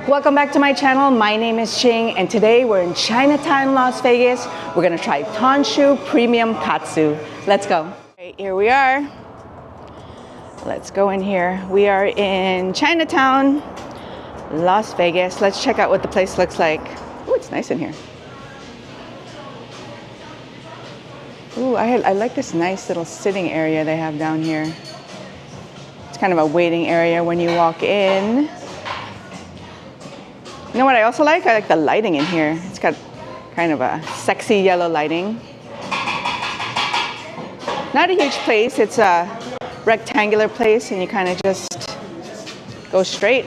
Welcome back to my channel. My name is Ching, and today we're in Chinatown, Las Vegas. We're gonna try Shou Premium Katsu. Let's go. Okay, here we are. Let's go in here. We are in Chinatown, Las Vegas. Let's check out what the place looks like. Oh, it's nice in here. Ooh, I like this nice little sitting area they have down here. It's kind of a waiting area when you walk in. You know what I also like? I like the lighting in here. It's got kind of a sexy yellow lighting. Not a huge place. It's a rectangular place and you kind of just go straight.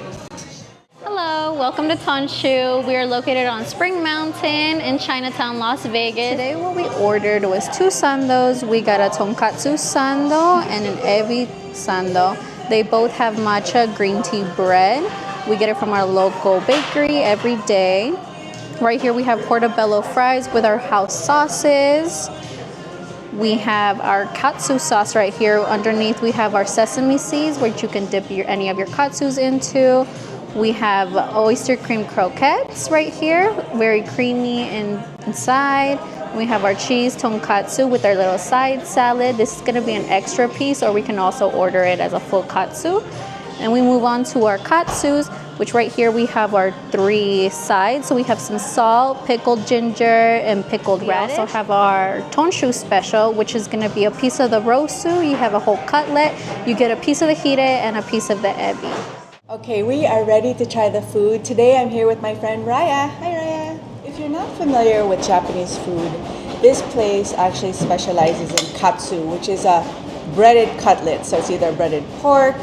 Hello, welcome to Shou. We are located on Spring Mountain in Chinatown, Las Vegas. Today what we ordered was 2 sandos. We got a tonkatsu sando and an ebi sando. They both have matcha green tea bread. We get it from our local bakery every day. Right here we have portobello fries with our house sauces. We have our katsu sauce right here. Underneath we have our sesame seeds, which you can dip any of your katsus into. We have oyster cream croquettes right here, very creamy inside. We have our cheese tonkatsu with our little side salad. This is gonna be an extra piece, or we can also order it as a full katsu. And we move on to our katsus, which right here we have our 3 sides. So we have some salt, pickled ginger, and pickled radish. We also have our Shou special, which is gonna be a piece of the rosu. You have a whole cutlet. You get a piece of the hire and a piece of the ebi. Okay, we are ready to try the food. Today I'm here with my friend Raya. Hi Raya. If you're not familiar with Japanese food, this place actually specializes in katsu, which is a breaded cutlet. So it's either breaded pork,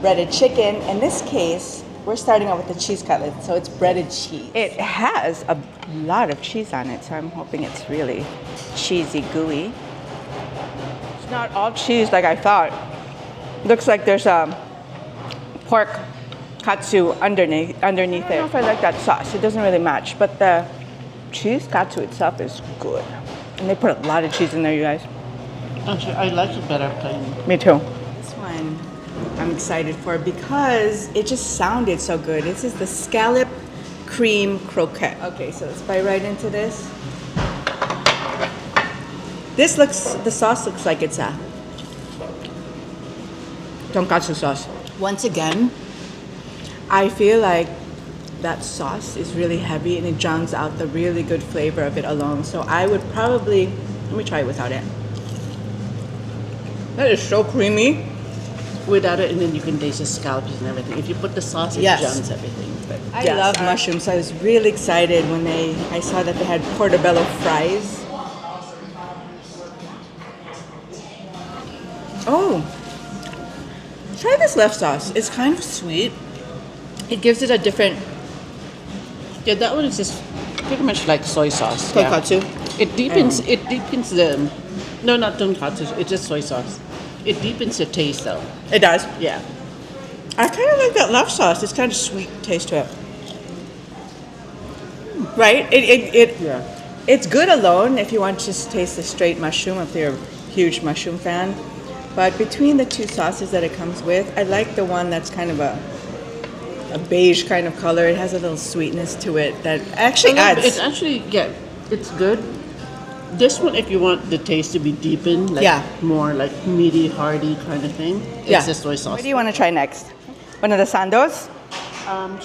breaded chicken. In this case, we're starting out with the cheese cutlet, so it's breaded cheese. It has a lot of cheese on it, so I'm hoping it's really cheesy, gooey. It's not all cheese like I thought. Looks like there's a pork katsu underneath it. I don't know if I like that sauce. It doesn't really match, but the cheese katsu itself is good. And they put a lot of cheese in there, you guys. Actually, I like it better plain. Me too. This one I'm excited for because it just sounded so good. This is the scallop cream croquette. Okay, so let's bite right into this. The sauce looks like it's a tonkatsu sauce. Once again, I feel like that sauce is really heavy and it drowns out the really good flavor of it alone. So I would probably, let me try it without it. That is so creamy. Without it, and then you can taste the scallops and everything. If you put the sauce, it drowns everything. But I love mushrooms, so I was really excited when I saw that they had portobello fries. Oh, try this left sauce. It's kind of sweet. It gives it a different... Yeah, that one is just pretty much like soy sauce. Tonkatsu. Yeah. It deepens the... No, not tonkatsu. It's just soy sauce. It deepens the taste, though. It does? Yeah. I kind of like that left sauce. It's kind of sweet taste to it. Right? It's good alone if you want to just taste the straight mushroom, if you're a huge mushroom fan. But between the 2 sauces that it comes with, I like the one that's kind of a beige kind of color. It has a little sweetness to it that actually adds. It's actually, yeah, it's good. This one, if you want the taste to be deepened, like more like meaty, hearty kind of thing, it's the soy sauce. What do you want to try next? One of the sandos?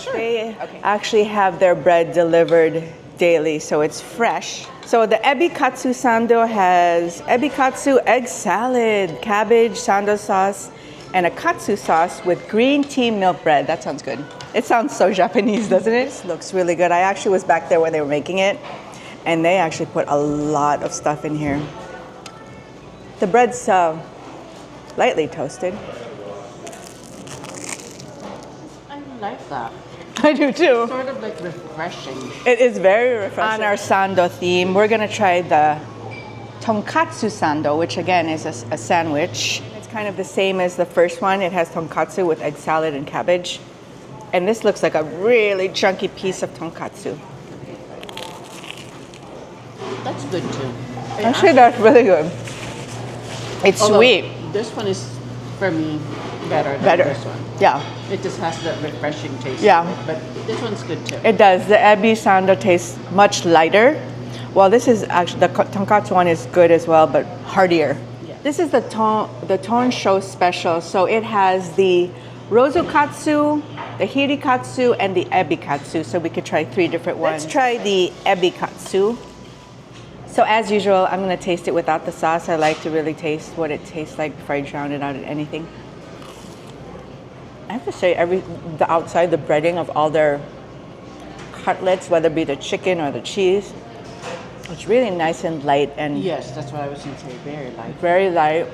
Sure. They actually have their bread delivered daily, so it's fresh. So the ebi katsu sando has ebi katsu, egg salad, cabbage, sando sauce, and a katsu sauce with green tea milk bread. That sounds good. It sounds so Japanese, doesn't it? This looks really good. I actually was back there when they were making it. And they actually put a lot of stuff in here. The bread's lightly toasted. I like that. I do too. It's sort of like refreshing. It is very refreshing. On our sando theme, we're gonna try the tonkatsu sando, which again is a sandwich. It's kind of the same as the first one. It has tonkatsu with egg salad and cabbage. And this looks like a really chunky piece of tonkatsu. That's good too. Actually, that's really good. It's sweet. This one is, for me, better than this one. Yeah. It just has that refreshing taste. Yeah. But This one's good too. It does. The ebi sando tastes much lighter. Well, this is actually, the tonkatsu one is good as well, but heartier. Yeah. This is the ton show special. So it has the rozu katsu, the hiri katsu, and the ebi katsu. So we could try 3 different ones. Let's try the ebi katsu. So as usual, I'm gonna taste it without the sauce. I like to really taste what it tastes like before I drown it out in anything. I have to say, the outside, the breading of all their cutlets, whether it be the chicken or the cheese, it's really nice and light and Yes, that's what I was going to say. Very light. very light.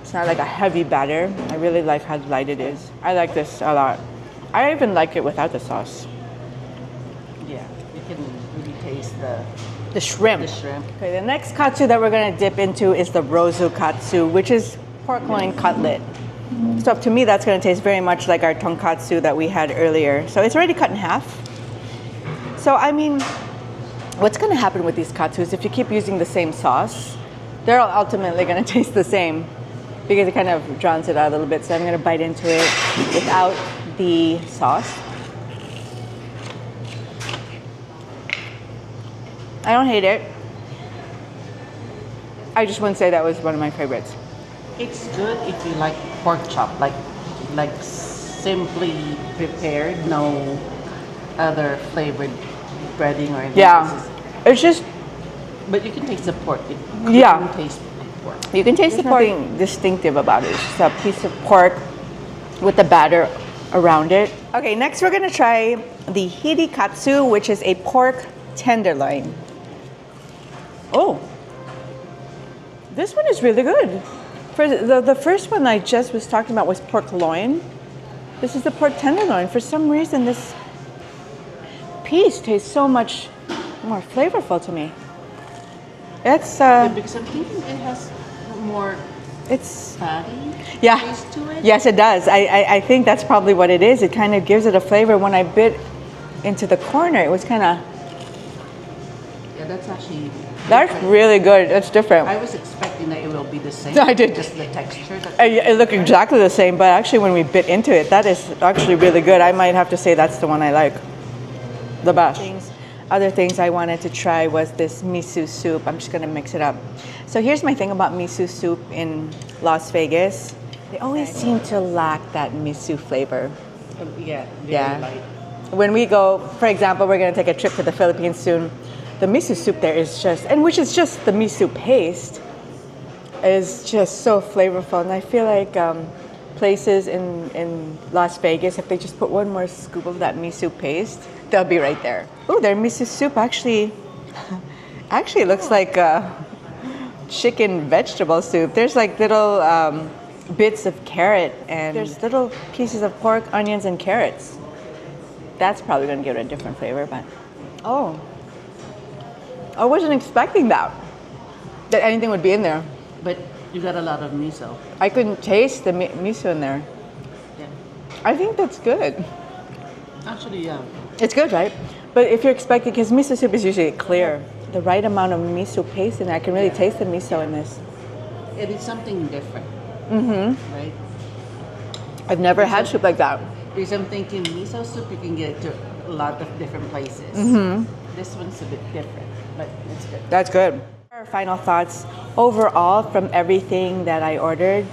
It's not like a heavy batter. I really like how light it is. I like this a lot. I even like it without the sauce. Yeah, you can really taste The shrimp. the shrimp. Okay, the next katsu that we're gonna dip into is the rozu katsu, which is pork loin cutlet. So to me, that's gonna taste very much like our tonkatsu that we had earlier. So it's already cut in half. So I mean, what's gonna happen with these katsus if you keep using the same sauce? They're all ultimately gonna taste the same because it kind of drowns it out a little bit. So I'm gonna bite into it without the sauce. I don't hate it. I just wouldn't say that was one of my favorites. It's good if you like pork chop, like simply prepared, no other flavored breading or anything. Yeah, it's just, But you can taste the pork. You Yeah. can taste pork. you can taste the pork. Nothing distinctive about it. It's just a piece of pork with the batter around it. Okay, next we're gonna try the hiri katsu, which is a pork tenderloin. Oh, this one is really good. For the first one I just was talking about was pork loin. This is the pork tenderloin. For some reason, this piece tastes so much more flavorful to me. It's Because I'm thinking it has more it's fatty yeah. taste to it. Yes, it does. I think that's probably what it is. It kind of gives it a flavor. When I bit into the corner, it was kind of Yeah, that's actually. that's different. really good. It's different. I was expecting that it will be the same. I did. Just the texture. It looked exactly the same, but actually when we bit into it, that is actually really good. I might have to say that's the one I like the best. Other things I wanted to try was this miso soup. I'm just gonna mix it up. So here's my thing about miso soup in Las Vegas. They always seem to lack that miso flavor. Yeah. Very Yeah. light. When we go, for example, we're gonna take a trip to the Philippines soon. The miso soup there is just, and which is just the miso paste, is just so flavorful. And I feel like places in Las Vegas, if they just put one more scoop of that miso paste, they'll be right there. Oh, their miso soup actually looks like chicken vegetable soup. There's like little bits of carrot and there's little pieces of pork, onions, and carrots. That's probably gonna give it a different flavor, but oh. I wasn't expecting that anything would be in there. But you got a lot of miso. I couldn't taste the miso in there. Yeah. I think that's good. Actually, yeah. It's good, right? But if you're expecting, because miso soup is usually clear, the right amount of miso paste in there, I can really taste the miso in this. It is something different. Right? I've never had soup like that. Because I'm thinking miso soup you can get to a lot of different places. This one's a bit different, but it's good. That's good. Our final thoughts overall from everything that I ordered.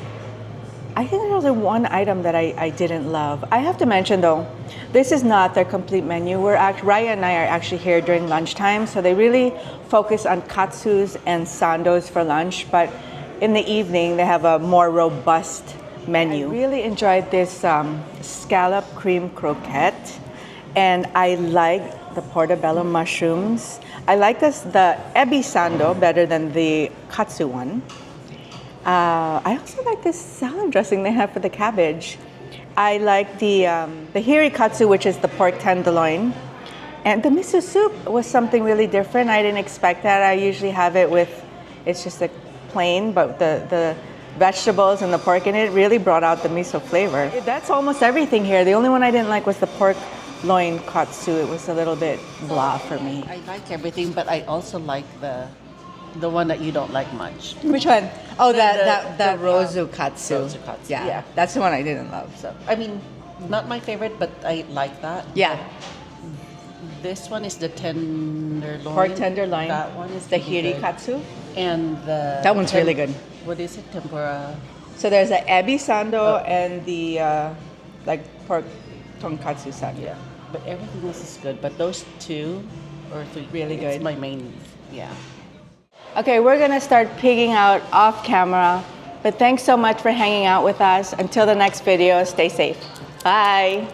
I think there's only one item that I didn't love. I have to mention though, this is not their complete menu. Raya and I are actually here during lunchtime, so they really focus on katsus and sandos for lunch, but in the evening they have a more robust menu. I really enjoyed this scallop cream croquette, and I like the portobello mushrooms. I like the ebi sando better than the katsu one. I also like this salad dressing they have for the cabbage. I like the hiri katsu, which is the pork tenderloin. And the miso soup was something really different. I didn't expect that. I usually have it with, it's just like plain, but the vegetables and the pork in it really brought out the miso flavor. That's almost everything here. The only one I didn't like was the pork loin katsu. It was a little bit blah for me. I like everything, but I also like the one that you don't like much. Which one? Oh, the rozu katsu. Rozu katsu. Yeah, Yeah. that's the one I didn't love. So I mean, not my favorite, but I like that. yeah, This one is the tenderloin. Pork tenderloin. That one is the really hiri good. katsu. And the That one's really good. What is it? Tempura. So there's the ebi sando and the like pork tonkatsu sando. Yeah, but everything else is good. But those 2 or 3 Really it's good. my main. Yeah. Okay, we're gonna start pigging out off camera. But thanks so much for hanging out with us. Until the next video, stay safe. Bye.